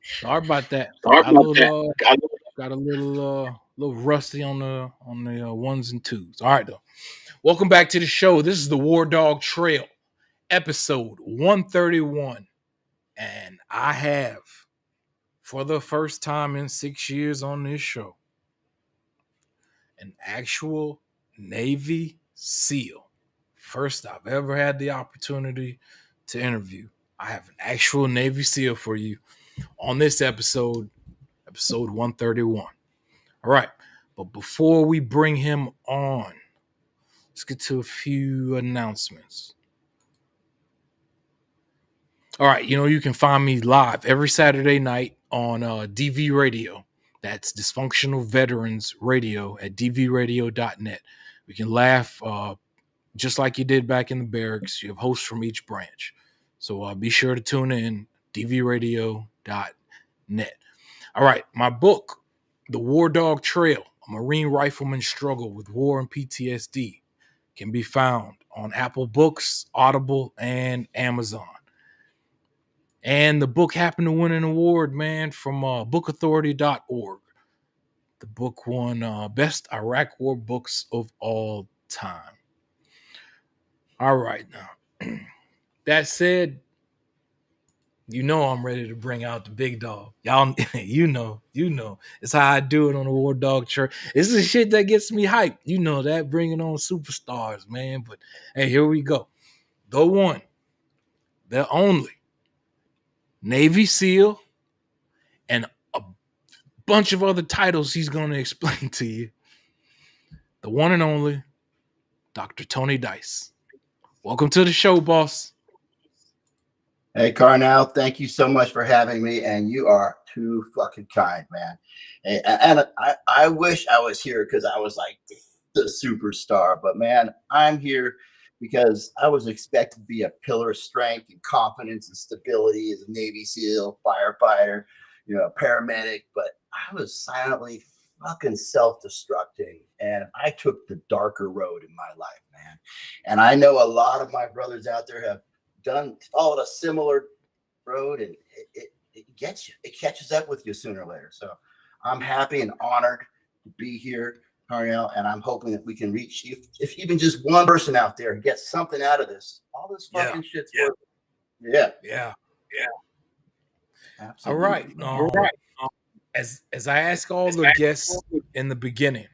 Sorry about that. Sorry Got a about that. little got a little rusty on the ones and twos. All right though. Welcome back to the show. This is the WarDawg Trail, episode 131. And I have, for the first time in 6 years on this show, an actual Navy SEAL. First I've ever had the opportunity to interview. I have an actual Navy SEAL for you on this episode 131. All right. But before we bring him on, let's get to a few announcements. All right. You can find me live every Saturday night on DV Radio. That's Dysfunctional Veterans Radio at dvradio.net. We can laugh just like you did back in the barracks. You have hosts from each branch. So be sure to tune in, dvradio.net. All right. My book, The WarDawg Trail, A Marine Rifleman's Struggle with War and PTSD, can be found on Apple Books, Audible, and Amazon. And the book happened to win an award, man, from bookauthority.org. The book won Best Iraq War Books of All Time. All right, now. That said, I'm ready to bring out the big dog. Y'all, It's how I do it on the WarDawg Trail. This is the shit that gets me hyped. You know that, bringing on superstars, man. But hey, here we go. The one, the only Navy SEAL, and a bunch of other titles he's going to explain to you. The one and only Dr. Tony Dice. Welcome to the show, boss. Hey, Carnell, thank you so much for having me, and you are too fucking kind, man. And I wish I was here because I was like the superstar, but man, I'm here because I was expected to be a pillar of strength and confidence and stability as a Navy SEAL, firefighter, paramedic, but I was silently fucking self-destructing, and I took the darker road in my life, man. And I know a lot of my brothers out there have followed a similar road, and it gets you. It catches up with you sooner or later. So I'm happy and honored to be here, Ariel, and I'm hoping that we can reach, if even just one person out there gets something out of this. All this fucking shit's worth it. Yeah. Absolutely. All right. As I ask all the guests in the beginning,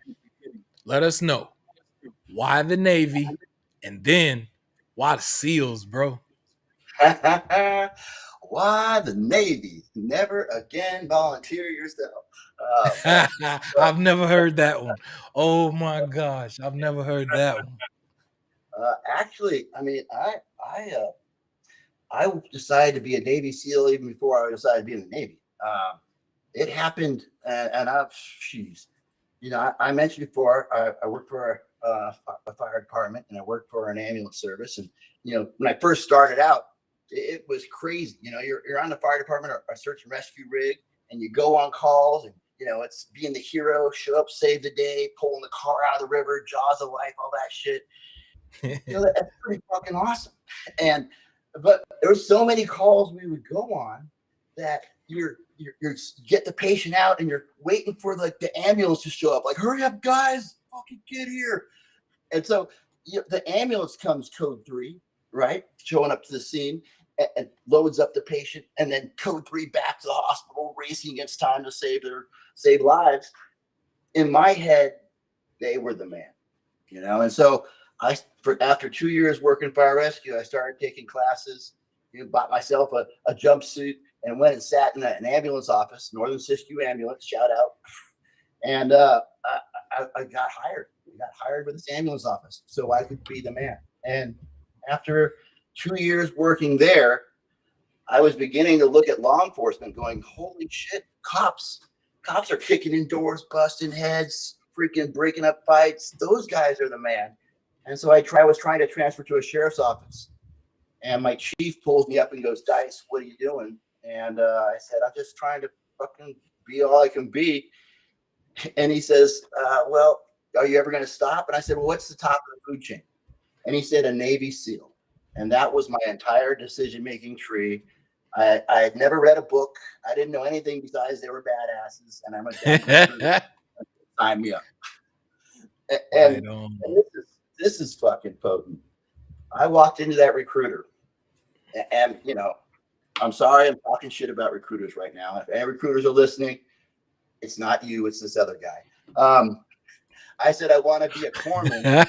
let us know why the Navy, and then why the SEALs, bro. Why the Navy? Never again volunteer yourself. I've never heard that one. Oh my gosh, I've never heard that one. Actually, I mean, I decided to be a Navy SEAL even before I decided to be in the Navy. It happened, and I mentioned before, I worked for a fire department, and I worked for an ambulance service. And, when I first started out, it was crazy. You're on the fire department or a search and rescue rig, and you go on calls, and, it's being the hero, show up, save the day, pulling the car out of the river, jaws of life, all that shit. That's pretty fucking awesome. But there were so many calls we would go on that you get the patient out, and you're waiting for the ambulance to show up. Like, hurry up, guys, fucking get here. And so the ambulance comes code 3, right? Showing up to the scene and loads up the patient, and then code 3 back to the hospital, racing against time to save lives. In my head, they were the man, And so after 2 years working fire rescue, I started taking classes. Bought myself a jumpsuit and went and sat in an ambulance office, Northern Siskiyou Ambulance, shout out. And I got hired. I got hired with this ambulance office so I could be the man. And after 2 years working there, I was beginning to look at law enforcement going, holy shit, cops are kicking in doors, busting heads, freaking breaking up fights. Those guys are the man. And so I was trying to transfer to a sheriff's office. And my chief pulls me up and goes, Dice, what are you doing? And I said, I'm just trying to fucking be all I can be. And he says, well, are you ever going to stop? And I said, well, what's the top of the food chain? And he said, a Navy SEAL. And that was my entire decision-making tree. I had never read a book. I didn't know anything besides they were badasses, and I went down to the recruiter. Sign me up. And, Right on. and this is fucking potent. I walked into that recruiter, and I'm sorry I'm talking shit about recruiters right now. If any recruiters are listening, it's not you, it's this other guy. I said I want to be a corpsman.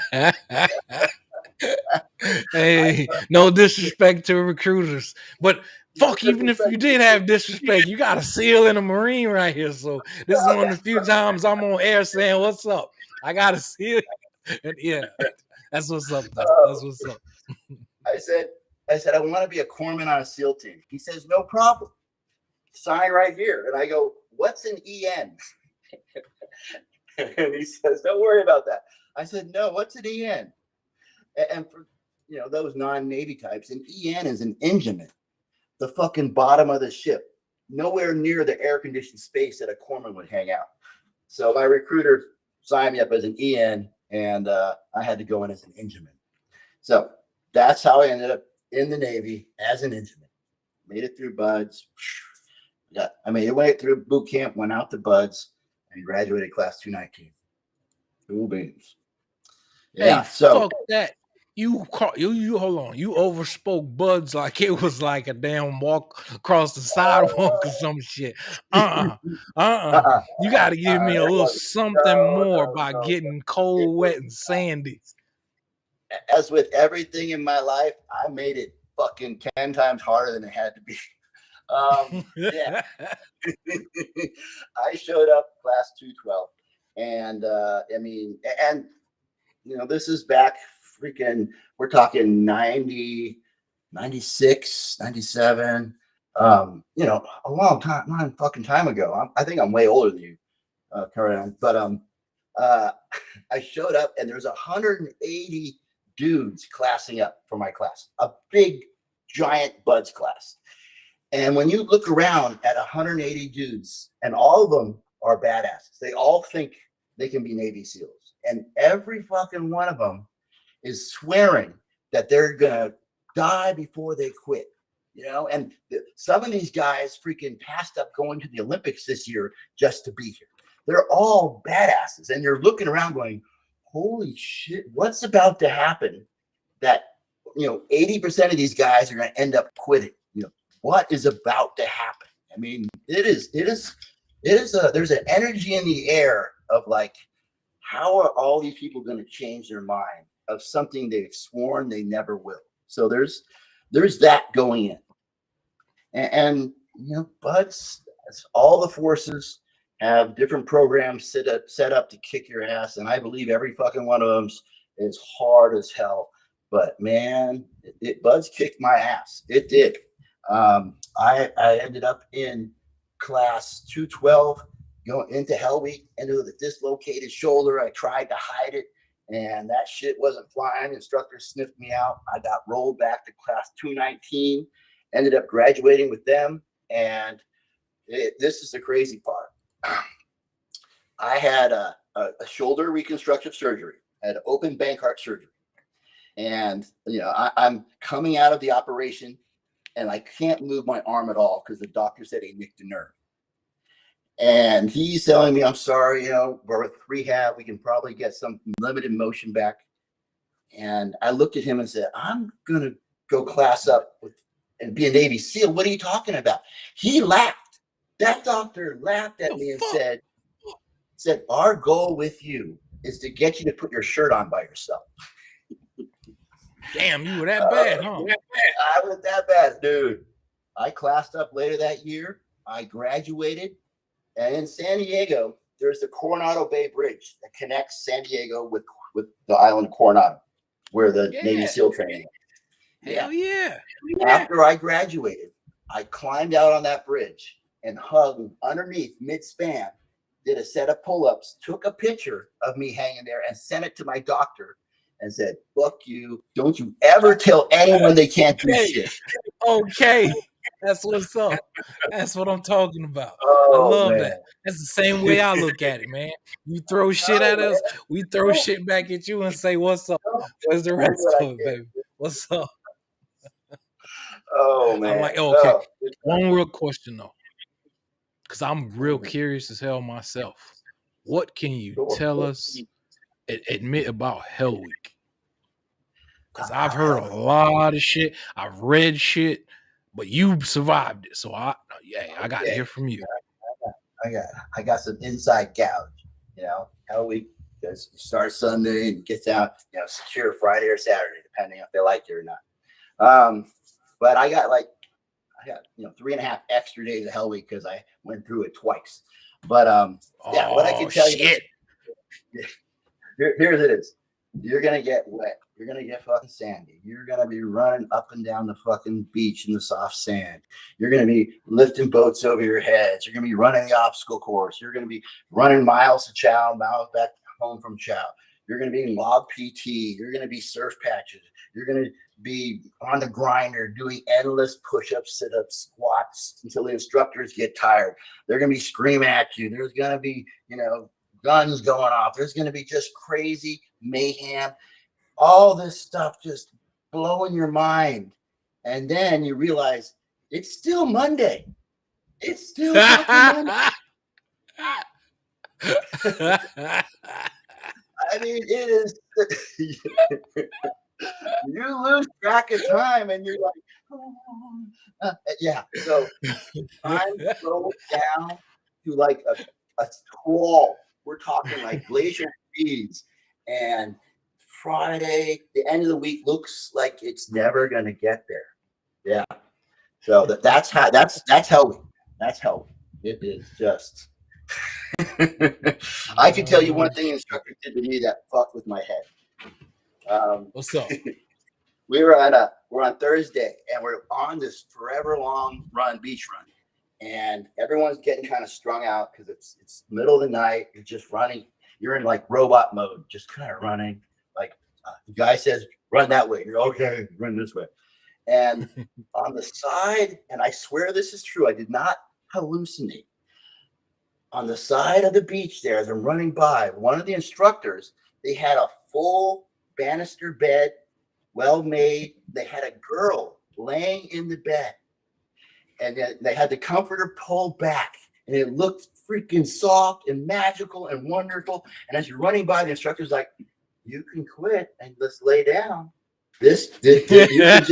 Hey, no disrespect to recruiters, but fuck, even if you did have disrespect, you got a SEAL and a Marine right here. So this is one of the few times I'm on air saying, "What's up?" I got a SEAL, and yeah, that's what's up, though. That's what's up. I said I want to be a corpsman on a SEAL team. He says, no problem. Sign right here. And I go, what's an EN? And he says, don't worry about that. I said, no, what's an EN? And for those non-Navy types, an EN is an engineman, the fucking bottom of the ship, nowhere near the air-conditioned space that a corpsman would hang out. So my recruiter signed me up as an EN, and I had to go in as an engineman. So that's how I ended up in the Navy as an engineman. Made it through BUDS. I made it went through boot camp, went out to BUDS, and graduated class 219. Cool beans. Yeah. Hey, So fuck that. You hold on. You overspoke BUDS like it was like a damn walk across the sidewalk or some shit. You got to give me a little something more by no. getting cold, wet, and sandy. As with everything in my life, I made it fucking 10 times harder than it had to be. Yeah. I showed up class 212, and this is back freaking, we're talking 90, 96, 97, a long fucking time ago. I think I'm way older than you, Karen, but I showed up and there's 180 dudes classing up for my class, a big giant BUDS class. And when you look around at 180 dudes, and all of them are badasses, they all think they can be Navy SEALs. And every fucking one of them is swearing that they're going to die before they quit. And some of these guys freaking passed up going to the Olympics this year just to be here. They're all badasses. And you're looking around going, holy shit, what's about to happen that, 80% of these guys are going to end up quitting? What is about to happen? I mean, there's an energy in the air of like, how are all these people going to change their mind of something they've sworn they never will? So there's that going in. And BUDS, all the forces have different programs set up to kick your ass. And I believe every fucking one of them is hard as hell. But man, BUDS kicked my ass. It did. I ended up in class 212, going into Hell Week, into the dislocated shoulder. I tried to hide it, and that shit wasn't flying. Instructor sniffed me out. I got rolled back to class 219, ended up graduating with them. And this is the crazy part. I had a shoulder reconstructive surgery. I had open bank heart surgery. And, I'm coming out of the operation, and I can't move my arm at all because the doctor said he nicked a nerve. And he's telling me, I'm sorry, we're with rehab. We can probably get some limited motion back. And I looked at him and said, I'm going to go class up and be a Navy SEAL. What are you talking about? He laughed. That doctor laughed at me and said, our goal with you is to get you to put your shirt on by yourself. Damn, you were that bad, huh? I was that bad, dude. I classed up later that year. I graduated. And in San Diego, there's the Coronado Bay Bridge that connects San Diego with the island of Coronado, where the Navy SEAL training is. Hell yeah. After I graduated, I climbed out on that bridge and hung underneath mid-span, did a set of pull-ups, took a picture of me hanging there and sent it to my doctor and said, fuck you. Don't you ever tell anyone they can't do shit. Okay. That's what's up. That's what I'm talking about. I love that. That's the same way I look at it, man. You throw shit at us, we throw shit back at you and say, what's up? Where's the rest of it, baby? What's up? Oh I'm man. like, oh, okay. Oh, One real question though, because I'm real mhm. curious as hell myself. What can you Sure. tell us, admit about Hell Week? Because I've heard a Hell, lot of shit. I've read shit, but you survived it. So I got to okay. hear from you. I got I got some inside gouge. Hell week because you start Sunday and gets out, secure Friday or Saturday, depending if they like you or not. But I got 3.5 extra days of Hell Week because I went through it twice. But yeah, what I Oh can tell you shit. here's it is. You're gonna get wet. You're gonna get fucking sandy. You're gonna be running up and down the fucking beach in the soft sand. You're gonna be lifting boats over your heads. You're gonna be running the obstacle course. You're gonna be running miles to chow, miles back home from chow. You're gonna be in log PT. You're gonna be surf patches. You're gonna be on the grinder doing endless push-ups, sit-ups, squats until the instructors get tired. They're gonna be screaming at you. There's gonna be, guns going off. There's going to be just crazy mayhem. All this stuff just blowing your mind. And then you realize it's still Monday. It's still fucking Monday. I mean, it is. You lose track of time and you're like, yeah. So I'm going down to like a crawl. We're talking like glacial speeds. And Friday, the end of the week looks like it's never gonna get there. Yeah. So that's Hell Week. That's Hell Week. It is just I can tell you one Oh, thing an shit. instructor did to me that fucked with my head. Um, What's up? we're on Thursday and we're on this forever long beach run. And everyone's getting kind of strung out because it's middle of the night. You're just running. You're in like robot mode, just kind of running. Like the guy says, run that way. You're okay, run this way. And on the side, and I swear this is true, I did not hallucinate. On the side of the beach there, as I'm running by, one of the instructors, they had a full banister bed, well made. They had a girl laying in the bed and then they had the comforter pulled back and it looked freaking soft and magical and wonderful. And as you're running by, the instructor's like, you can quit and let's lay down. You can just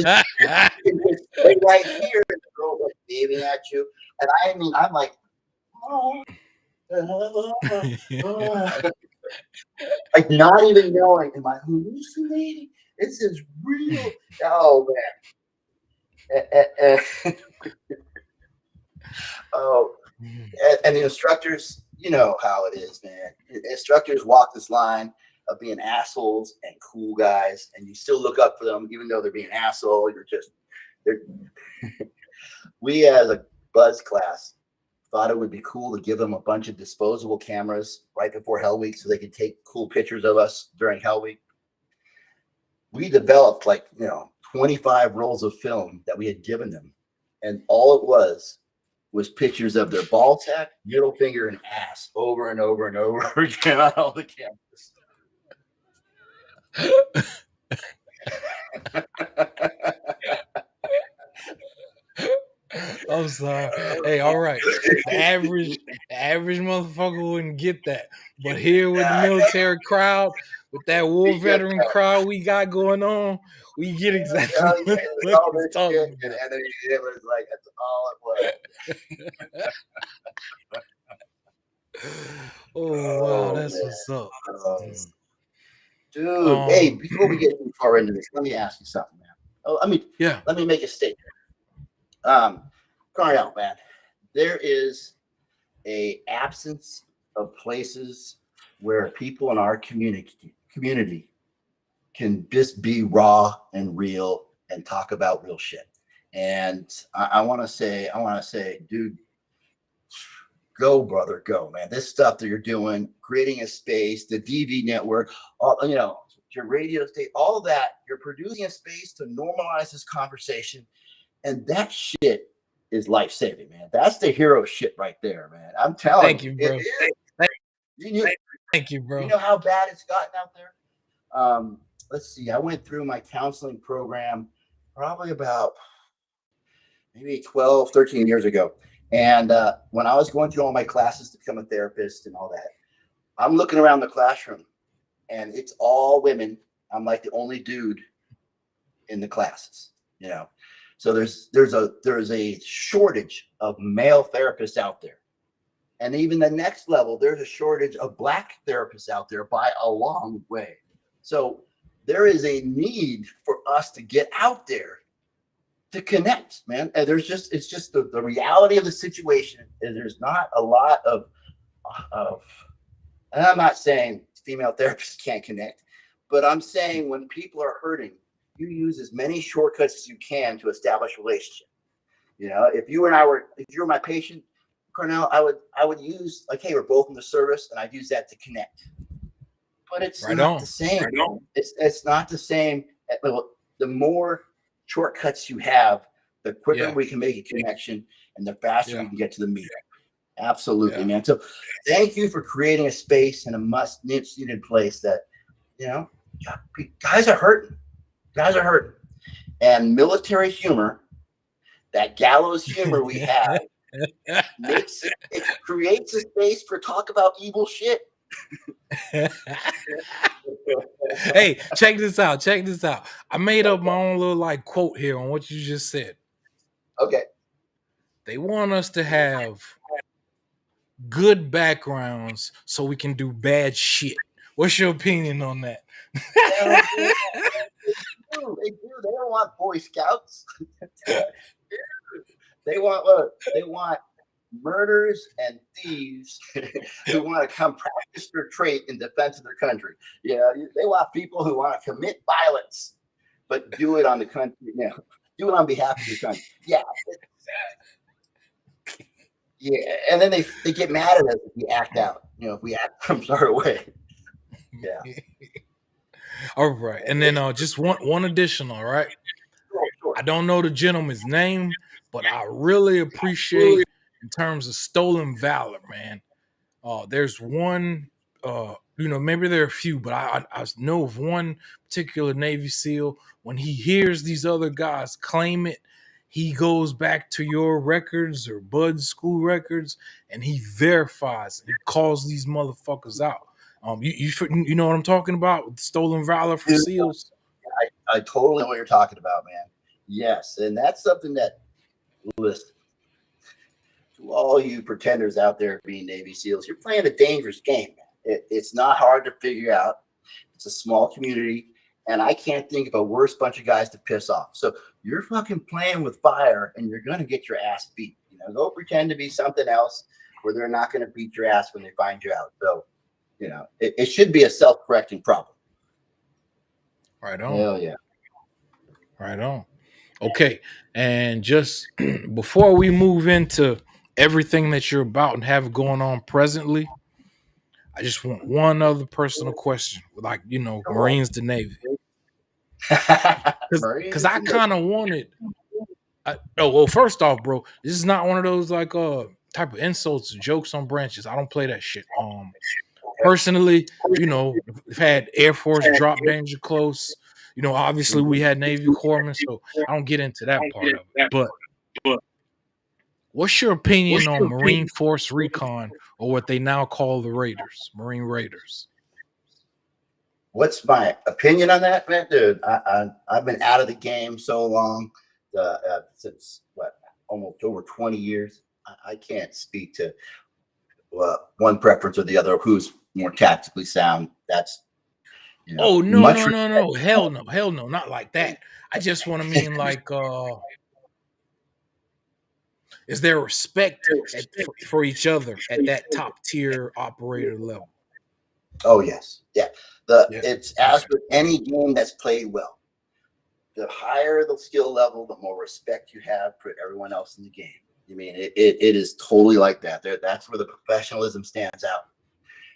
stay right here. And the girl like waving at you. And I mean, I'm like, oh, like not even knowing, am I hallucinating? This is real. Oh man. Oh, and the instructors, you know how it is, man. Instructors walk this line of being assholes and cool guys, and you still look up for them, even though they're being an asshole. They're. We as a buzz class thought it would be cool to give them a bunch of disposable cameras right before Hell Week so they could take cool pictures of us during Hell Week. We developed 25 rolls of film that we had given them, and all it was pictures of their ball sack, middle finger, and ass over and over and over again on all the cameras. I'm sorry. Hey, all right. The average motherfucker wouldn't get that. But here with the military crowd, with that war We get veteran crowd we got going on, we get exactly what all he's this shit, talking and about. then it was like that's all it was. Oh wow, Oh that's man, what's up. oh, Mm. dude. Hey, Um before we get too far into this, let me ask you something, man. Oh, yeah. let me make a statement. Um, Carnell, man, there is a absence of places where people in our community can just be raw and real and talk about real shit. And I want to say, dude, go, brother, go, man. This stuff that you're doing, creating a space, the DV network, all your radio state, all that, you're producing a space to normalize this conversation. And that shit is life saving, man. That's the hero shit right there, man. I'm telling Thank you, you, it bro. is. Thank, You, thank you, you bro. know how bad it's gotten out there? Let's see. I went through my counseling program probably about maybe 12, 13 years ago. And when I was going through all my classes to become a therapist and all that, I'm looking around the classroom and it's all women. I'm like the only dude in the classes, you know. So there's a shortage of male therapists out there. And even the next level, there's a shortage of black therapists out there by a long way. So there is a need for us to get out there to connect, man. And it's just the reality of the situation. And there's not a lot of, and I'm not saying female therapists can't connect, but I'm saying when people are hurting, you use as many shortcuts as you can to establish a relationship. You know, if you were my patient, Cornell, I would use like, hey, we're both in the service, and I'd use that to connect. But it's Right not on. the same. It's not the same. The more shortcuts you have, the quicker we can make a connection, and the faster we can get to the meeting. Absolutely, man. So thank you for creating a space and a must needed place that, you know, guys are hurting. Guys are hurting. And military humor, that gallows humor we have, it creates a space for talk about evil shit. Hey, check this out. Check this out. I made up my own little like quote here on what you just said. Okay. They want us to have good backgrounds so we can do bad shit. What's your opinion on that? Hell yeah. They do. They don't want Boy Scouts. They want murderers and thieves who want to come practice their trait in defense of their country. Yeah, they want people who want to commit violence, but do it on the country. You know, do it on behalf of your country. Yeah, yeah. And then they get mad at us if we act out. You know, if we act some sort of way. Yeah. All right, and then just one additional. Right, Sure. I don't know the gentleman's name, but I really appreciate in terms of stolen valor, man. There's one, maybe there are a few, but I know of one particular Navy SEAL. When he hears these other guys claim it, he goes back to your records or Bud's school records, and he verifies. He calls these motherfuckers out. You know what I'm talking about with stolen valor for SEALs. I totally know what you're talking about, man. Yes, and that's something that, listen, to all you pretenders out there being Navy SEALs, you're playing a dangerous game. It's not hard to figure out. It's a small community, and I can't think of a worse bunch of guys to piss off. So you're fucking playing with fire, and you're gonna get your ass beat. You know, go pretend to be something else where they're not gonna beat your ass when they find you out. So, you know, it should be a self-correcting problem. Right on. Hell yeah. Right on. Okay. And just before we move into everything that you're about and have going on presently, I just want one other personal question, like, Marines to Navy. Because I kind of wanted. Well, first off, bro, this is not one of those like type of insults or jokes on branches. I don't play that shit. Personally, we've had Air Force drop danger close. Obviously we had Navy corpsmen, so I don't get into that part of it. But what's your opinion on Marine Force Recon, or what they now call the Raiders, Marine Raiders? What's my opinion on that, man? Dude, I've been out of the game so long, since almost over 20 years. I can't speak to one preference or the other, who's more tactically sound. That's, oh no, hell no, not like that. I just want to mean like, is there respect for each other at that top tier operator level? Oh yes, yeah. It's as with any game that's played well. The higher the skill level, the more respect you have for everyone else in the game. I mean, it is totally like that. That's where the professionalism stands out.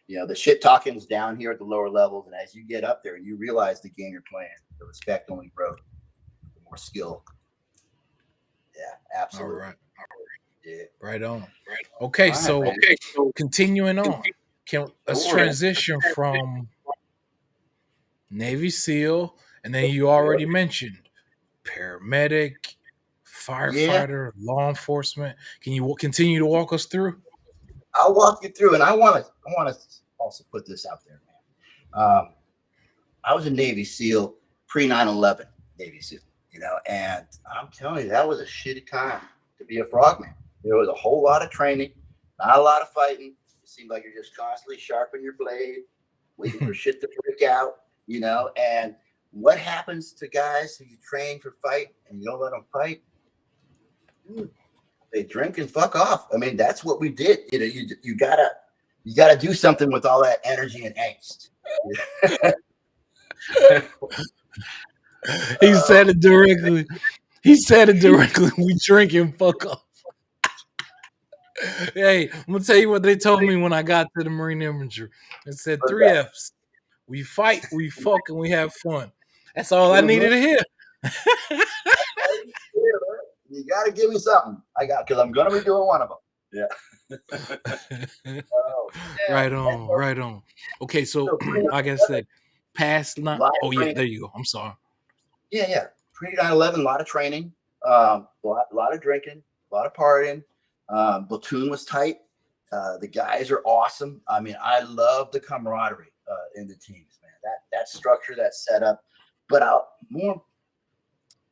The shit talking's down here at the lower levels, and as you get up there and you realize the game you're playing, the respect only grows, the more skill. Yeah, absolutely. All right. Yeah. Right on. Okay, so continuing on, let's transition from Navy SEAL, and then you already mentioned paramedic, Yeah, firefighter, law enforcement. Can you continue to walk us through? I'll walk you through, and I want to also put this out there, man. I was a Navy SEAL pre 9/11 Navy SEAL, and I'm telling you, that was a shitty time to be a frogman. There was a whole lot of training, not a lot of fighting. It seemed like you're just constantly sharpening your blade, waiting for shit to break out, and what happens to guys who you train for fight and you don't let them fight? Dude, they drink and fuck off. I mean, that's what we did. You gotta do something with all that energy and angst. He said it directly. He said it directly. We drink and fuck off. Hey, I'm gonna tell you what they told me when I got to the Marine Infantry. It said What's three that? F's. We fight, we fuck, and we have fun. That's all I Mhm. needed to hear. You gotta give me something. Because I'm gonna be doing one of them. Yeah. Oh, yeah. Right And on, right on. Okay, so so pre like I said, past a not. lot of Oh yeah, training. there you go. I'm sorry. Yeah, yeah. Pre 9/11, a lot of training, a lot of drinking, a lot of partying. Platoon was tight. The guys are awesome. I mean, I love the camaraderie in the teams, man. That structure, that setup. But more,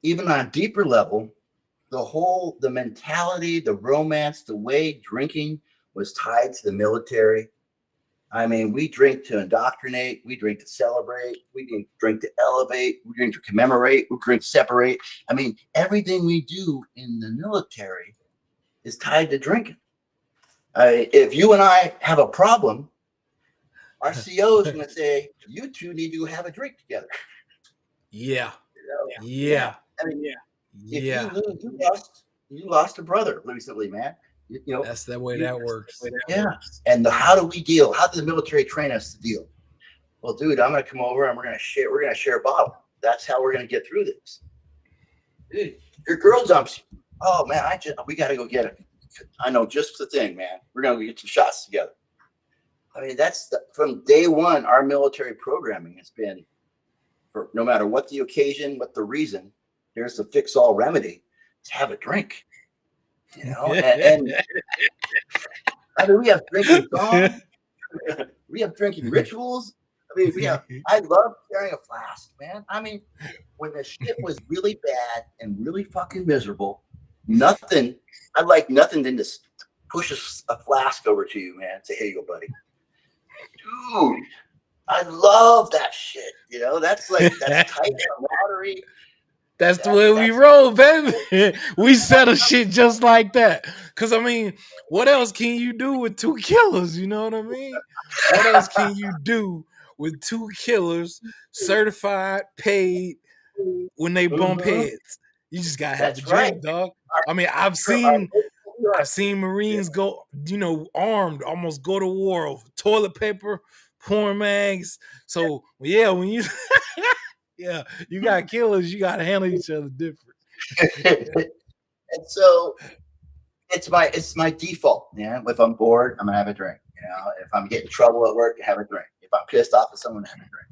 even on a deeper level, the mentality, the romance, the way drinking was tied to the military. I mean, we drink to indoctrinate, we drink to celebrate, we drink to elevate, we drink to commemorate, we drink to separate. I mean, everything we do in the military is tied to drinking. If you and I have a problem, our CO is going to say, "You two need to have a drink together." Yeah, Yeah. yeah, I mean, if you yeah. lose, you lost a brother recently, man. You know, That's the way you that works. yeah. And how do we deal? How does the military train us to deal? Well, dude, I'm gonna come over and we're gonna share a bottle. That's how we're gonna get through this. Dude, your girl dumps you. Oh man, we gotta go get it. I know just the thing, man. We're gonna get some shots together. I mean, from day one, our military programming has been for no matter what the occasion, what the reason, there's a fix all remedy to have a drink. And I mean we have drinking songs. We have drinking rituals. I mean, I love carrying a flask, man. I mean, when the shit was really bad and really fucking miserable, nothing, I'd like nothing than to push a flask over to you, man. Say, here you go, buddy. Dude, I love that shit. That's tight camaraderie. That's the way we That's roll, baby. We settle shit just like that. Cause I mean, what else can you do with two killers? You know what I mean? What else can you do with two killers, certified, paid, when they bump Mhm. heads? You just gotta have a That's right. drink, dog. I mean, I've Our seen I've seen yeah. Marines go, armed, almost go to war over toilet paper, porn mags. So yeah, when you yeah, you got killers, you gotta handle each other different. And so it's my default. Yeah. If I'm bored, I'm gonna have a drink. If I'm getting in trouble at work, I have a drink. If I'm pissed off at someone, I have a drink.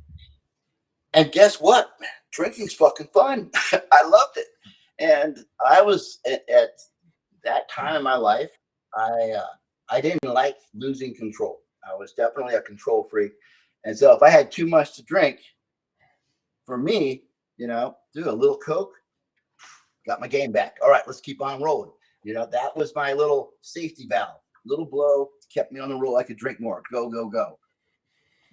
And guess what? Drinking's fucking fun. I loved it. And I was at that time in my life, I didn't like losing control. I was definitely a control freak. And so if I had too much to drink, for me, do a little Coke, got my game back. All right, let's keep on rolling. That was my little safety valve. Little blow kept me on the roll. I could drink more. Go, go, go.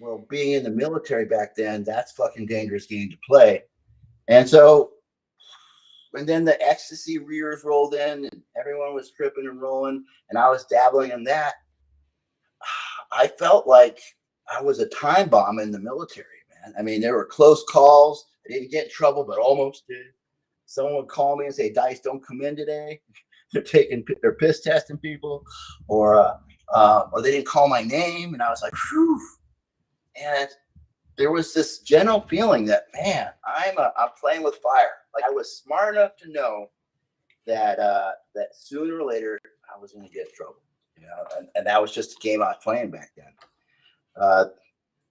Well, being in the military back then, that's fucking dangerous game to play. And so, and then the ecstasy rears rolled in, and everyone was tripping and rolling, and I was dabbling in that. I felt like I was a time bomb in the military, man. I mean, there were close calls. I didn't get in trouble, but almost did. Someone would call me and say, "Dice, don't come in today." They're piss testing people, or they didn't call my name, and I was like, "Phew." And there was this general feeling that, man, I'm playing with fire. Like I was smart enough to know that sooner or later I was going to get in trouble, and that was just a game I was playing back then. Uh,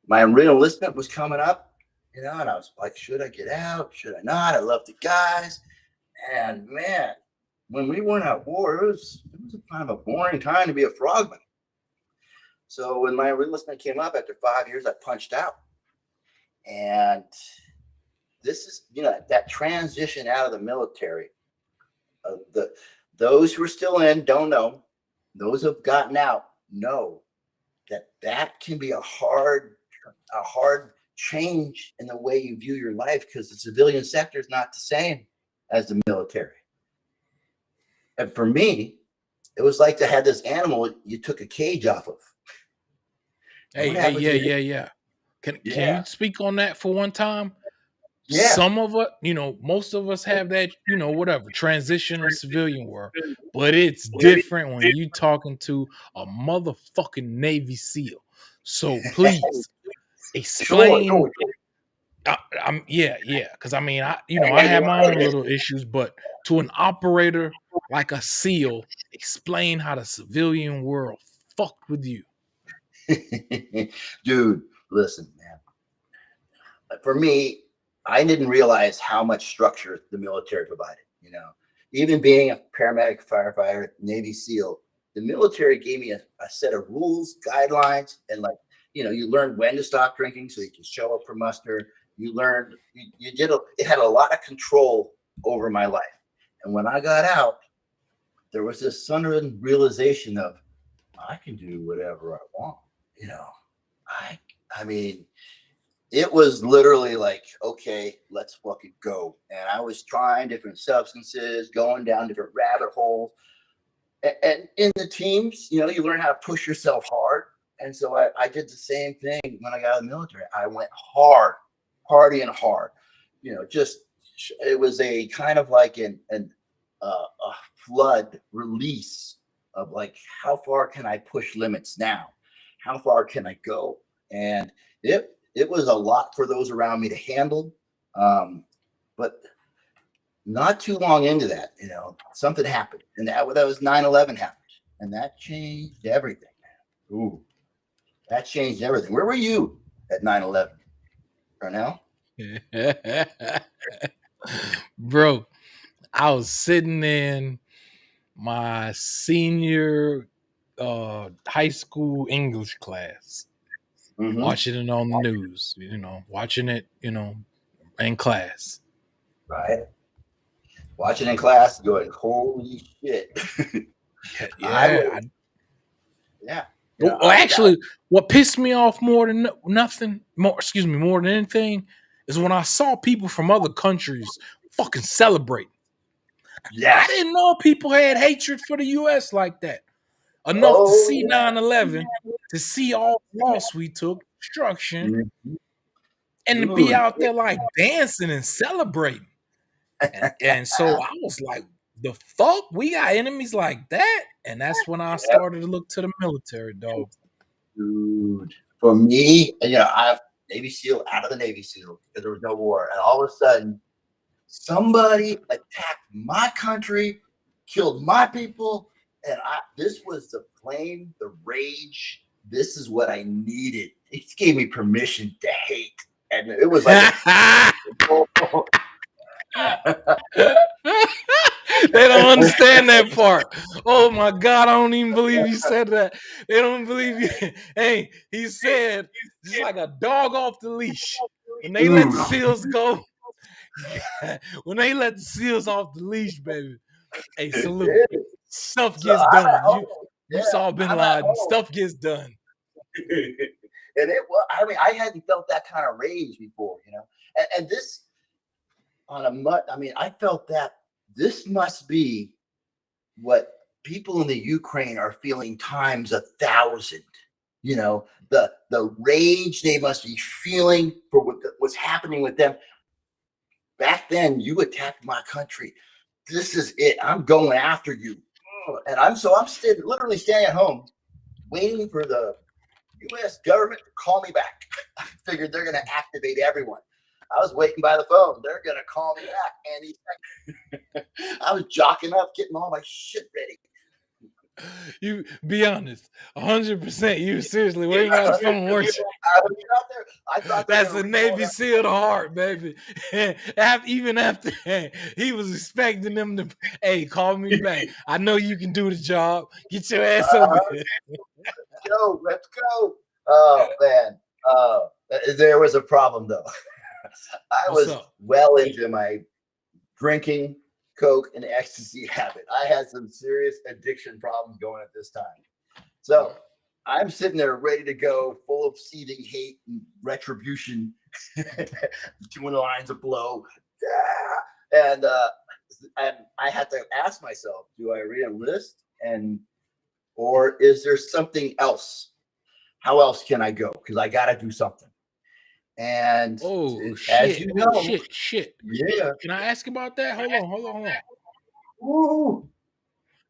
my re-enlistment was coming up, and I was like, should I get out? Should I not? I love the guys, and man. when we weren't at war, it was a kind of a boring time to be a frogman. So when my enlistment came up after 5 years, I punched out. And this is, that transition out of the military. Those who are still in don't know. Those who have gotten out know that can be a hard change in the way you view your life, because the civilian sector is not the same as the military. And for me, it was like to have this animal you took a cage off of. Hey, yeah. Can you speak on that for one time? Yeah. Some of us, most of us have that, whatever, transition to civilian world, but it's different when you talking to a motherfucking Navy SEAL. So please explain. Sure. Because I have my own little issues, but to an operator like a SEAL, explain how the civilian world fucked with you. Dude, listen, man. For me, I didn't realize how much structure the military provided. Even being a paramedic, firefighter, Navy SEAL, the military gave me a set of rules, guidelines, and you learned when to stop drinking so you can show up for muster. You learned, it had a lot of control over my life. And when I got out, there was this sudden realization of, I can do whatever I want. I mean, it was literally like, okay, let's fucking go. And I was trying different substances, going down different rabbit holes. And in the teams, you learn how to push yourself hard. And so I did the same thing when I got out of the military. I went hard, partying hard. It was a kind of like a flood release of like, how far can I push limits now? How far can I go? And it was a lot for those around me to handle. But not too long into that, something happened. And that was 9/11 happened. And that changed everything, man. Ooh, that changed everything. Where were you at 9/11, Darnell? Bro, I was sitting in my senior high school English class, watching it on the news, watching it, in class. Right. Watching in class, going, holy shit. Yeah. Actually, what pissed me off more than anything, is when I saw people from other countries fucking celebrating. Yes. I didn't know people had hatred for the U.S. like that. Enough to see 9/11, to see all the loss we took, destruction, and to be out there like dancing and celebrating. And so I was like, the fuck? We got enemies like that? And that's when I started to look to the military, dog. Dude, for me, I'm Navy SEAL out of the Navy SEAL because there was no war. And all of a sudden, somebody attacked my country, killed my people. And this was the flame, the rage. This is what I needed. It gave me permission to hate. And it was like, they don't understand that part. Oh my God, I don't even believe he said that. They don't believe you. Hey, he said, just like a dog off the leash. When they let the SEALs go, when they let the SEALs off the leash, baby, hey, salute. Stuff gets done. You saw Bin Laden. Stuff gets done. And it was, I hadn't felt that kind of rage before, and this I felt that this must be what people in the Ukraine are feeling times 1,000. The rage they must be feeling for what's happening with them. Back then, you attacked my country. This is it. I'm going after you. And I'm literally standing at home waiting for the U.S. government to call me back. I figured they're going to activate everyone. I was waiting by the phone. They're going to call me back. And I was jocking up, getting all my shit ready. You be honest, 100%. You seriously waiting by the phone, weren't you? I was out there. I thought they were That's going a to recall Navy that. SEAL to heart, baby. Even after he was expecting them to, hey, call me back. I know you can do the job. Get your ass over here. Let's go. Oh man. There was a problem though. I What's was up? well into my drinking coke and ecstasy habit. I had some serious addiction problems going at this time. So I'm sitting there ready to go, full of seething hate and retribution, doing the lines of blow. Yeah. And I had to ask myself, do I re-enlist or is there something else? How else can I go? Because I got to do something. And Oh as shit, you know, shit. yeah. Can I ask about that? Hold on. Woo.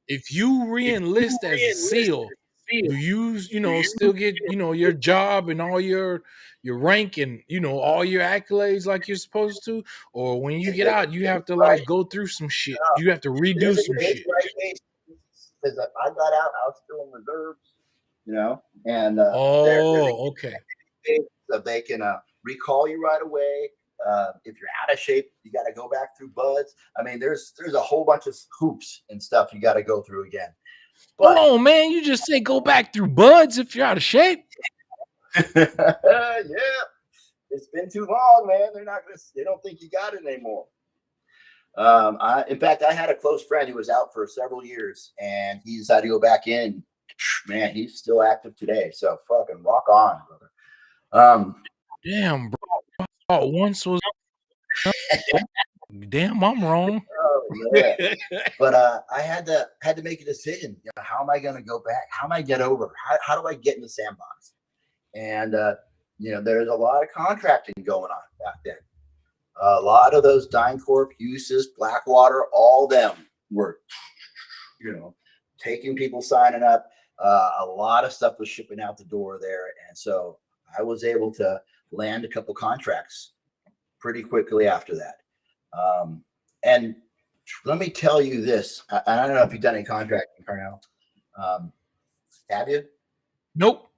If you re-enlist as a SEAL, do you still get your job and all your rank and all your accolades like you're supposed to, or when you get out you have to Right. like go through some shit, you have to redo some shit? Right. Because I got out, I was still in reserves, and Oh, okay. so they can recall you right away. If you're out of shape, you got to go back through buds. I mean, there's a whole bunch of hoops and stuff you got to go through again. Hold But on, man, you just say go back through buds if you're out of shape? yeah, it's been too long, man. They don't think you got it anymore. In fact, I had a close friend who was out for several years, and he decided to go back in. Man, he's still active today. So fucking rock on, brother. Damn, bro. Once was damn, I'm wrong. Yeah. But I had to make a decision. How am I going to go back? How am I get over? How do I get in the sandbox? And there's a lot of contracting going on back then. A lot of those DynCorp, Usis, Blackwater, all them were, taking people signing up. A lot of stuff was shipping out the door there, and so I was able to land a couple contracts pretty quickly after that. And let me tell you this: I don't know if you've done any contracting, Carnell. Have you? Nope.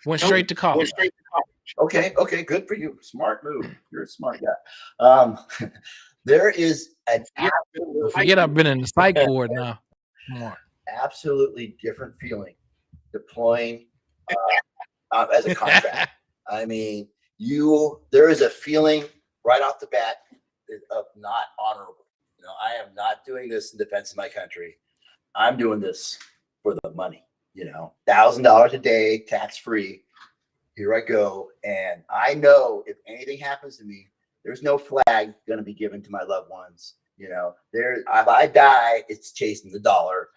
Went straight to college. Okay, good for you. Smart move. You're a smart guy. There is an Forget I've been in the psych ward now. Smart. absolutely different feeling deploying as a contract. I mean, there is a feeling right off the bat of not honorable. I am not doing this in defense of my country. I'm doing this for the money. $1,000 a day, tax free. Here I go, and I know if anything happens to me, there's no flag going to be given to my loved ones. If I die, it's chasing the dollar.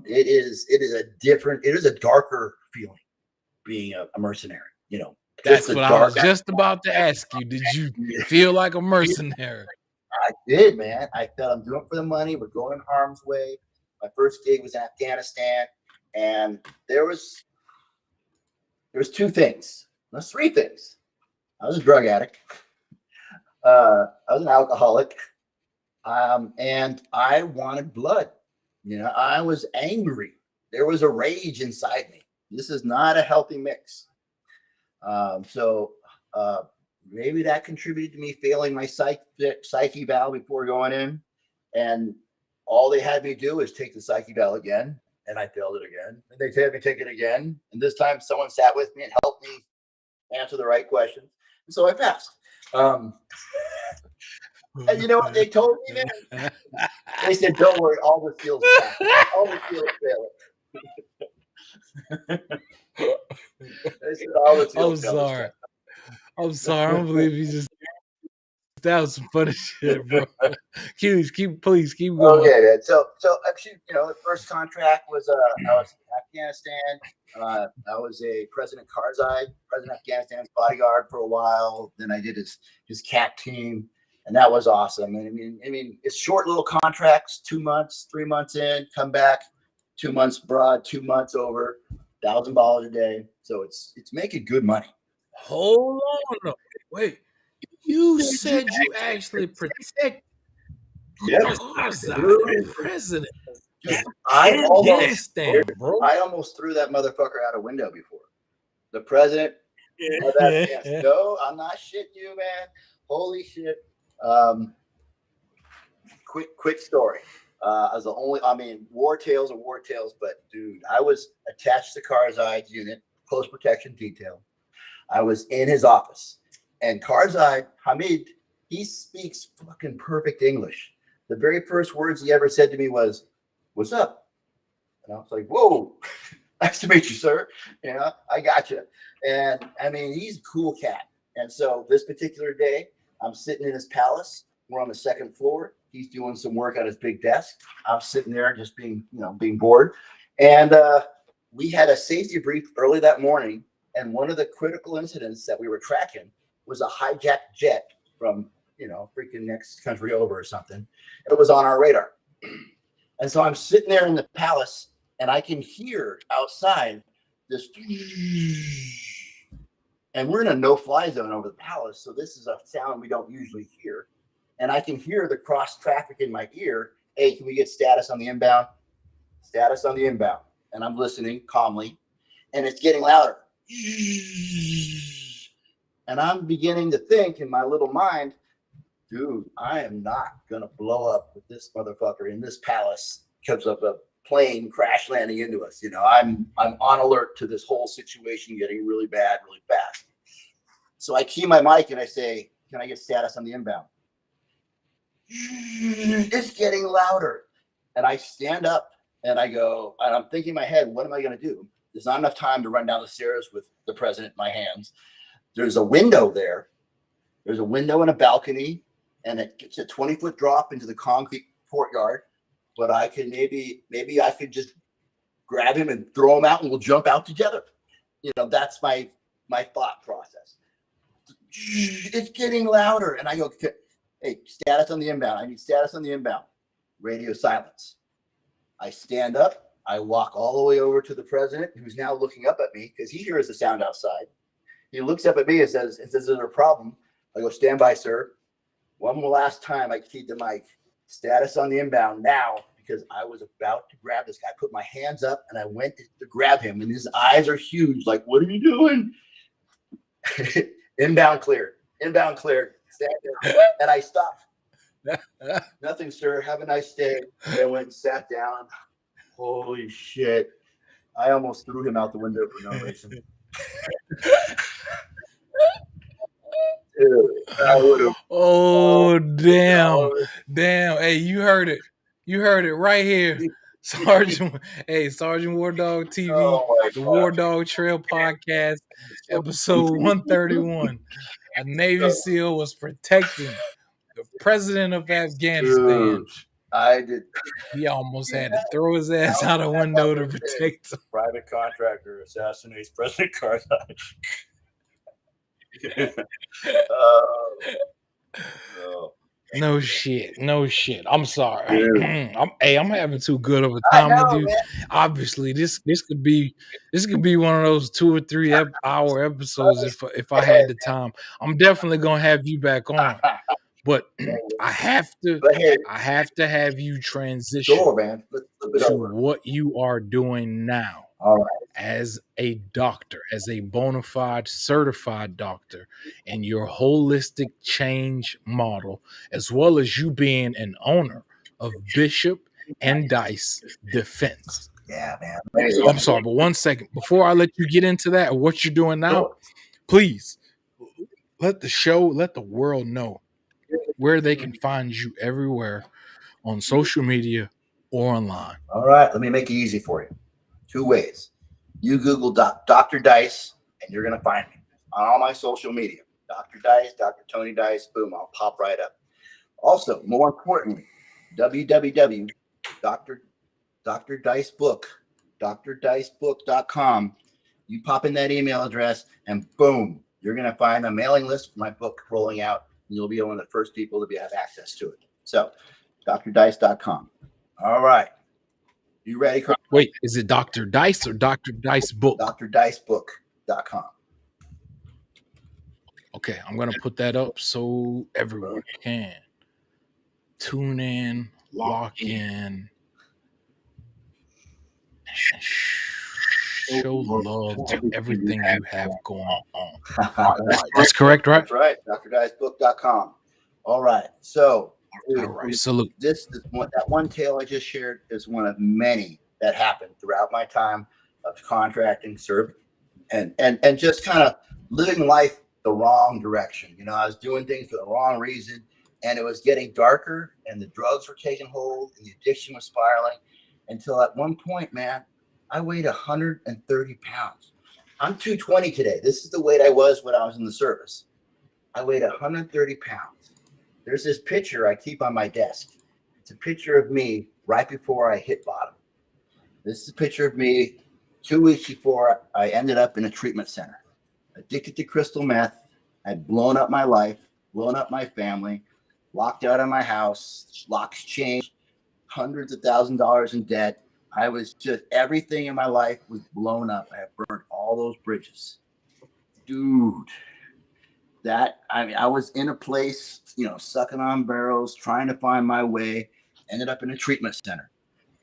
It is a darker feeling being a mercenary. That's what I was just about to ask you. Did you feel like a mercenary? I did, man. I felt I'm doing it for the money. We're going in harm's way. My first gig was in Afghanistan, and there was two things. There's three things. I was a drug addict. I was an alcoholic, and I wanted blood. I was angry. There was a rage inside me. This is not a healthy mix. So maybe that contributed to me failing my psych eval before going in. And all they had me do is take the psych eval again. And I failed it again. And they had me take it again. And this time someone sat with me and helped me answer the right questions. And so I passed. And you know what they told me, man? They said, don't worry, all the SEALs pass. All the SEALs fail it. They said all the SEALs fail it. I'm sorry. I don't believe you just. That was some funny shit, bro. Please keep going. Okay, man. So actually, the first contract was I was in Afghanistan. I was a President Karzai, President of Afghanistan's bodyguard for a while. Then I did his CAT team, and that was awesome. And I mean, it's short little contracts, 2 months, 3 months in, come back, 2 months abroad, 2 months over, $1,000 a day. So it's making good money. Hold on, wait. You said you actually protect Karzai, the president. Dude, I almost threw that motherfucker out a window before. The president of that chance. No, I'm not shitting you, man. Holy shit. Quick story. I was the only, war tales are war tales, but dude, I was attached to Karzaid's unit, close protection detail. I was in his office, and Karzaid, Hamid, he speaks fucking perfect English. The very first words he ever said to me was, "What's up?" And I was like, "Whoa, nice to meet you, sir. I got you." And he's a cool cat. And so this particular day, I'm sitting in his palace. We're on the second floor. He's doing some work at his big desk. I'm sitting there just being bored. And we had a safety brief early that morning. And one of the critical incidents that we were tracking was a hijacked jet from, freaking next country over or something. It was on our radar. And so I'm sitting there in the palace, and I can hear outside this, and we're in a no-fly zone over the palace. So this is a sound we don't usually hear. And I can hear the cross traffic in my ear. Hey, can we get status on the inbound? Status on the inbound. And I'm listening calmly, and it's getting louder. And I'm beginning to think in my little mind, dude, I am not going to blow up with this motherfucker in this palace because of a plane crash landing into us. I'm on alert to this whole situation getting really bad, really fast. So I key my mic and I say, can I get status on the inbound? It's getting louder. And I stand up and I go, and I'm thinking in my head, what am I going to do? There's not enough time to run down the stairs with the president in my hands. There's a window there. There's a window and a balcony, and it's a 20-foot drop into the concrete courtyard. But I can maybe I could just grab him and throw him out, and we'll jump out together. That's my thought process. It's getting louder, and I go, hey, status on the inbound. I need status on the inbound. Radio silence. I stand up. I walk all the way over to the president, who's now looking up at me because he hears the sound outside. He looks up at me and says, "Is there a problem?" I go, "Stand by, sir." One last time, I keyed the mic. Status on the inbound now, because I was about to grab this guy. I put my hands up and I went to grab him, and his eyes are huge. Like, what are you doing? Inbound cleared. Inbound cleared. Stand down. And I stopped. Nothing, sir. Have a nice day. And I went and sat down. Holy shit. I almost threw him out the window for no reason. Oh, damn. Hey, you heard it right here. Sergeant WarDawg TV, the WarDawg Trail podcast, episode 131. A Navy SEAL was protecting the president of Afghanistan. Dude, I did. He almost had to throw his ass out a window to protect him. Private contractor assassinates President Karzai. No shit. I'm sorry. I'm having too good of a time with you. Man. Obviously, this could be one of those 2 or 3 hour episodes if I had the time. I'm definitely gonna have you back on, but I have to have you transition to what you are doing now. All right. As a doctor, as a bona fide certified doctor, and your holistic change model, as well as you being an owner of Bishop and Dice Defense. Yeah, man. I'm sorry, but 1 second before I let you get into that, what you're doing now, please let the world know where they can find you everywhere on social media or online. All right, let me make it easy for you. 2 ways. You Google Dr. Dice, and you're going to find me on all my social media. Dr. Dice, Dr. Tony Dice, boom, I'll pop right up. Also, more importantly, www.drdicebook.com. You pop in that email address, and boom, you're going to find a mailing list for my book rolling out, and you'll be one of the first people to have access to it. So, drdice.com. All right. You ready? Wait, is it Dr. Dice or Dr. Dice Book? DrDiceBook.com. Okay, I'm going to put that up so everyone can tune in, lock in, and show love to everything you have going on. All right, that's correct, right? That's right. DrDiceBook.com. All right. So, All right, salute. this one, that one tale I just shared is one of many that happened throughout my time of contracting, serving, and just kind of living life the wrong direction. You know, I was doing things for the wrong reason, and it was getting darker, and the drugs were taking hold, and the addiction was spiraling, until at one point, man, I weighed 130 pounds. I'm 220 today. This is the weight I was when I was in the service. I weighed 130 pounds. There's this picture I keep on my desk. It's a picture of me right before I hit bottom. This is a picture of me 2 weeks before I ended up in a treatment center. Addicted to crystal meth. I'd blown up my life, blown up my family, locked out of my house, locks changed, hundreds of $1,000s in debt. I was just, everything in my life was blown up. I burned all those bridges. Dude, I was in a place, you know, sucking on barrels, trying to find my way, ended up in a treatment center.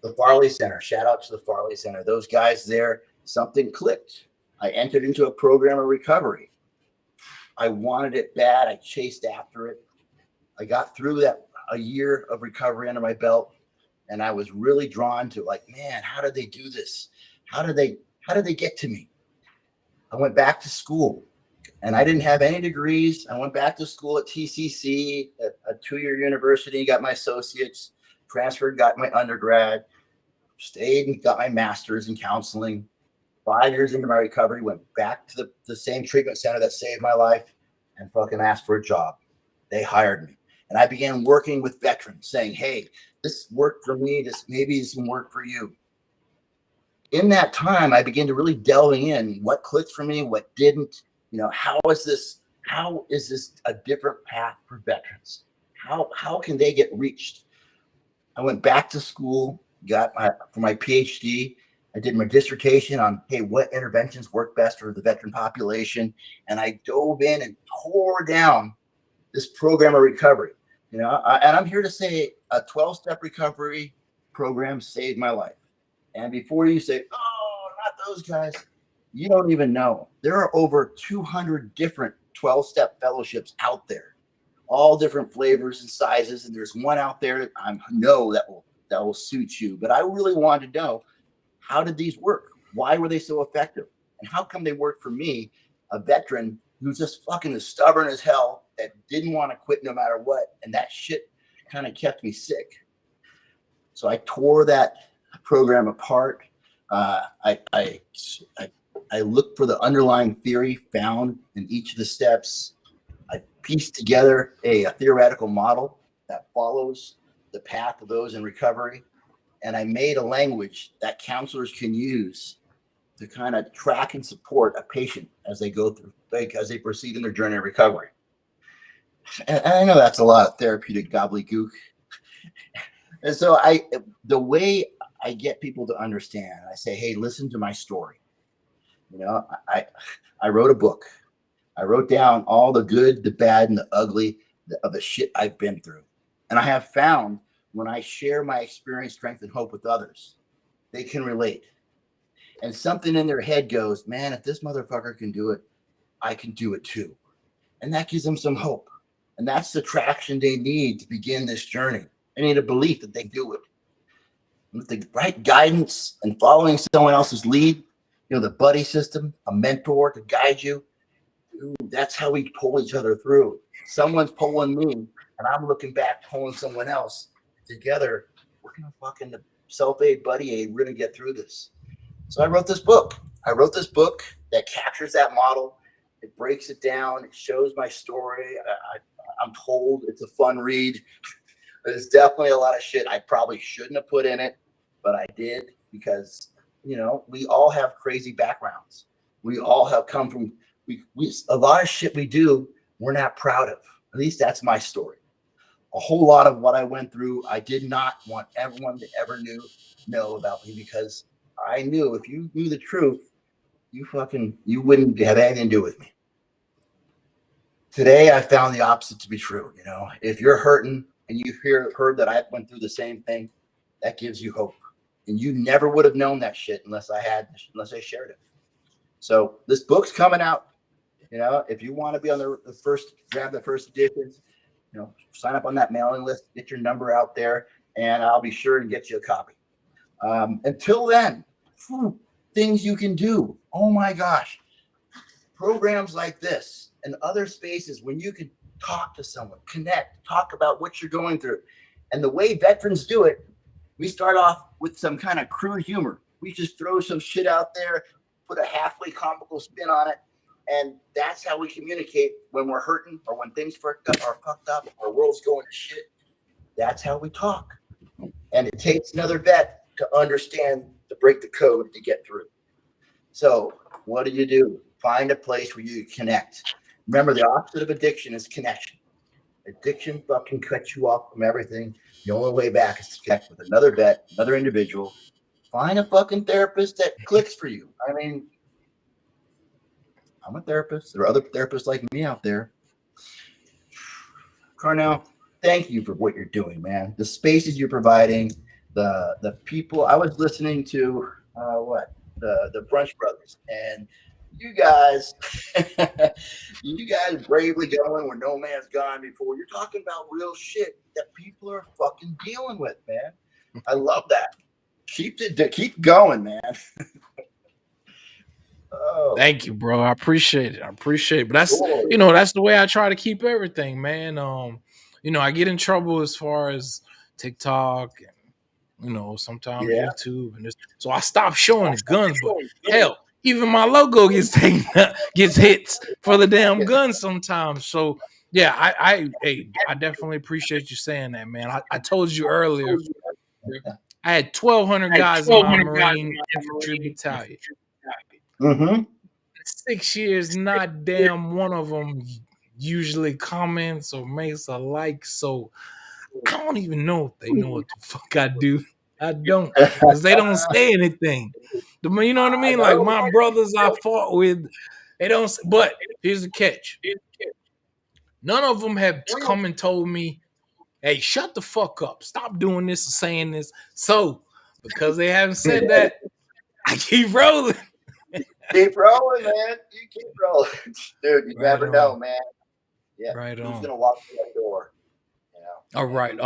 The Farley Center, shout out to the Farley Center. Those guys there, something clicked. I entered into a program of recovery. I wanted it bad. I chased after it. I got through that, a year of recovery under my belt, and I was really drawn to, like, man, how did they do this? How did they get to me? I went back to school, and I didn't have any degrees. I went back to school at TCC, a 2-year university, got my associates, transferred, got my undergrad, stayed and got my master's in counseling. 5 years into my recovery, went back to the same treatment center that saved my life, and fucking asked for a job. They hired me. And I began working with veterans, saying, hey, this worked for me. Maybe this can work for you. In that time, I began to really delving in what clicked for me, what didn't. You know, how is this a different path for veterans? How can they get reached? I went back to school, for my PhD. I did my dissertation on, hey, what interventions work best for the veteran population, and I dove in and tore down this program of recovery. You know, and I'm here to say a 12-step recovery program saved my life. And before you say, oh, not those guys, you don't even know. There are over 200 different 12-step fellowships out there, all different flavors and sizes. And there's one out there that I know that will suit you. But I really wanted to know, how did these work? Why were they so effective? And how come they worked for me, a veteran who's just fucking as stubborn as hell, that didn't want to quit no matter what? And that shit kind of kept me sick. So I tore that program apart. I looked for the underlying theory found in each of the steps. I pieced together a theoretical model that follows the path of those in recovery. And I made a language that counselors can use to kind of track and support a patient as they go through, as they proceed in their journey of recovery. And I know that's a lot of therapeutic gobbledygook. And so the way I get people to understand, I say, hey, listen to my story. You know, I wrote a book. I wrote down all the good, the bad, and the ugly of the shit I've been through. And I have found when I share my experience, strength, and hope with others, they can relate. And something in their head goes, man, if this motherfucker can do it, I can do it too. And that gives them some hope. And that's the traction they need to begin this journey. They need a belief that they do it. With the right guidance and following someone else's lead, you know, the buddy system, a mentor to guide you, dude, that's how we pull each other through. Someone's pulling me, and I'm looking back, pulling someone else. Together, we're gonna fucking self-aid, buddy aid. We're gonna get through this. So I wrote this book. That captures that model. It breaks it down. It shows my story. I'm told it's a fun read. There's definitely a lot of shit I probably shouldn't have put in it, but I did because, you know, we all have crazy backgrounds. We all have come from, we a lot of shit we do, we're not proud of. At least that's my story. A whole lot of what I went through, I did not want everyone to ever know about me, because I knew if you knew the truth, you wouldn't have anything to do with me. Today, I found the opposite to be true. You know, if you're hurting and you heard that I went through the same thing, that gives you hope. And you never would have known that shit unless I shared it. So this book's coming out. You know, if you want to be on the first, grab the first editions, you know, sign up on that mailing list, get your number out there, and I'll be sure to get you a copy. Until then, things you can do. Oh my gosh. Programs like this and other spaces when you can talk to someone, connect, talk about what you're going through. And the way veterans do it, we start off with some kind of crude humor. We just throw some shit out there, put a halfway comical spin on it. And that's how we communicate when we're hurting or when things are fucked up, our world's going to shit. That's how we talk. And it takes another vet to understand, to break the code to get through. So what do? Find a place where you connect. Remember, the opposite of addiction is connection. Addiction fucking cuts you off from everything. The only way back is to connect with another vet, another individual. Find a fucking therapist that clicks for you. I mean, I'm a therapist. There are other therapists like me out there. Carnell, thank you for what you're doing, man. The spaces you're providing, the people. I was listening to the Brunch Brothers, and you guys, you guys bravely going where no man's gone before. You're talking about real shit that people are fucking dealing with, man. I love that. Keep going, man. Oh. Thank you, bro. I appreciate it. But that's that's the way I try to keep everything, man. I get in trouble as far as TikTok and sometimes YouTube and this. So I stopped showing the guns, but hell, even my logo gets gets hits for the damn gun sometimes. So yeah, I definitely appreciate you saying that, man. I told you earlier, I had 1,200 guys in my Marine Infantry Battalion. Mm-hmm. 6 years, not damn one of them usually comments or makes a like. So I don't even know if they know what the fuck I do. I don't, because they don't say anything. You know what I mean? Like my brothers I fought with, they don't. But here's the catch: none of them have come and told me, "Hey, shut the fuck up! Stop doing this or saying this." So because they haven't said that, I keep rolling. Keep rolling, man. You keep rolling, dude. You never know, man. Yeah, right on. Who's gonna walk through that door? All right.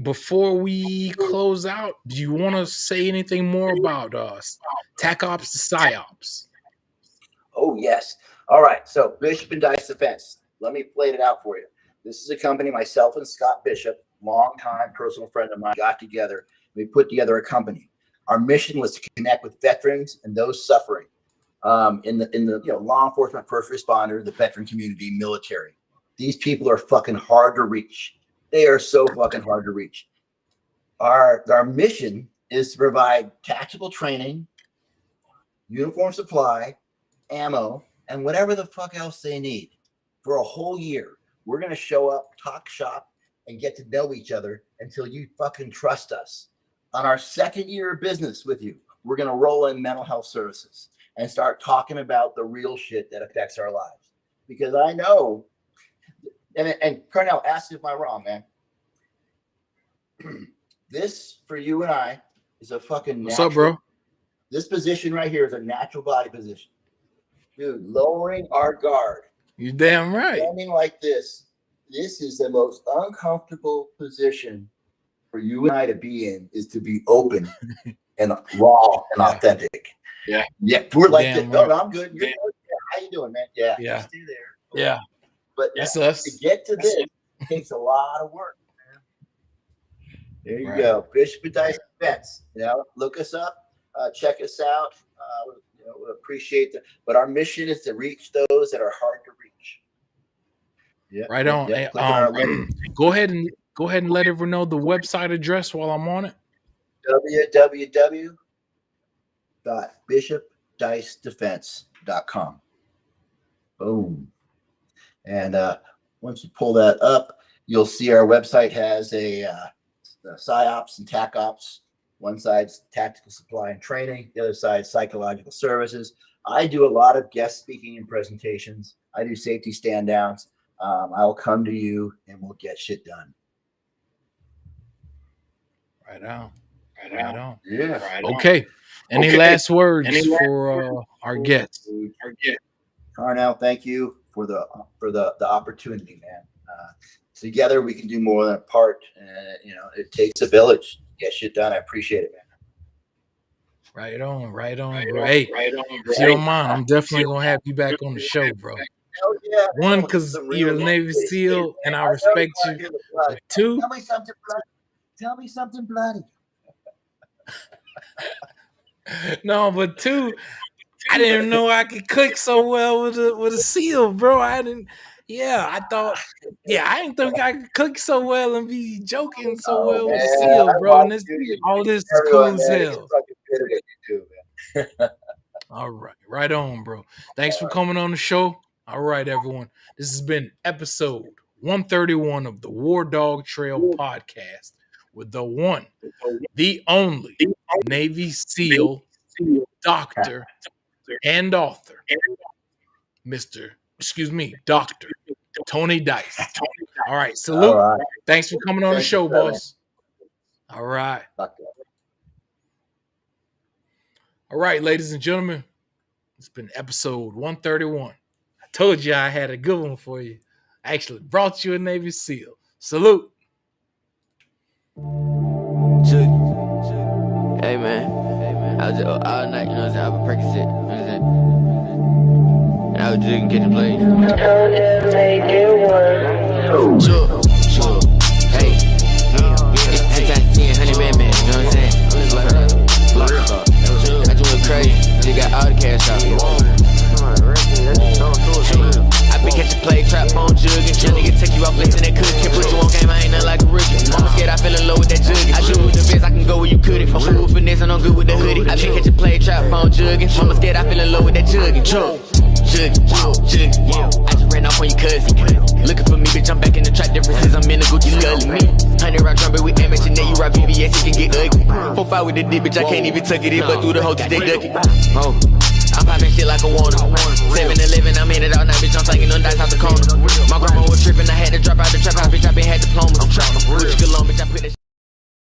Before we close out, do you want to say anything more about TAC Ops to PsyOps? Oh yes. All right. So Bishop and Dice Defense. Let me play it out for you. This is a company myself and Scott Bishop, longtime personal friend of mine, got together. We put together a company. Our mission was to connect with veterans and those suffering in the law enforcement, first responder, the veteran community, military. These people are fucking hard to reach. They are so fucking hard to reach. Our mission is to provide tactical training, uniform supply, ammo, and whatever the fuck else they need for a whole year. We're going to show up, talk shop, and get to know each other until you fucking trust us. On our second year of business with you, we're going to roll in mental health services and start talking about the real shit that affects our lives. Because I know, and Carnell, ask if I'm wrong, man. This, for you and I, is a fucking natural. What's up, bro? This position right here is a natural body position. Dude, lowering our guard. You damn right. Standing like this is the most uncomfortable position for you and I to be in, is to be open and raw and authentic. Yeah. We're like this. Right. No, I'm good. You're good. Yeah. How you doing, man? Yeah. Stay there. Yeah. But that's us. To get to this takes a lot of work, man. There you go. Bishop and Dice Defense. Look us up. Check us out. We appreciate that. But our mission is to reach those that are hard to reach. Yeah. Right on. Go ahead and let everyone know the website address while I'm on it. www.bishopdicedefense.com. Boom. And once you pull that up, you'll see our website has a PsyOps and TAC Ops. One side's tactical supply and training. The other side, psychological services. I do a lot of guest speaking and presentations. I do safety stand downs. I'll come to you and we'll get shit done. Right on. Right on. Yeah. Okay. Any last words for our guests? Carnell, thank you for the opportunity, man. Together we can do more than apart. It takes a village to get shit done. I appreciate it, man. Right on, bro. Hey, if you don't mind, I'm definitely gonna have you back on the show, bro. Hell yeah, One, because you're a Navy SEAL and I respect you. But two, tell me something bloody. Tell me something bloody. no, but two, I didn't know I could cook so well with a SEAL, bro. I didn't. Yeah, I thought. Yeah, I didn't think I could cook so well and be joking so well with a SEAL, bro. And all this is cool as hell. All right, right on, bro. Thanks for coming on the show. All right, everyone. This has been episode 131 of the WarDawg Trail podcast with the one, the only Navy SEAL, doctor, and author, Dr. Tony Dice. All right, salute. All right. Thanks for coming on the show, boss. All right. All right, ladies and gentlemen, it's been episode 131. I told you I had a good one for you. I actually brought you a Navy SEAL. Salute. Hey, man. I was all night, you know what I'm saying? I was Percocet, you know what I'm saying? And I was just getting played. Sure. Hey. It's 10 times 10, 100 man, you know what I'm saying? I just went crazy. Just got all the cash out. I been catching play, trap phone jugging. Young nigga take you off listen that cook. Can't put you on game, I ain't nothing like a rookie. Mama scared, I feel in love with that jugging. I shoot with the best, I can go where you couldn't. I'm smooth finesse and I'm good with the hoodie. I been catching play, trap phone jugging. Mama scared, I feel in love with that jugging. Jugging. I just ran off on your cousin. Looking for me, bitch, I'm back in the trap. Differences, I'm in the Gucci Scully. 100 round drum, but we aim at your neck. You rock VVS, it can get ugly. 4-5 with the dick, bitch, I can't even tuck it in. But through the whole they duck it. I'm popping shit like a Warner. 7-11, I'm in it all night, bitch. I'm slanging them dice out the corner. My grandma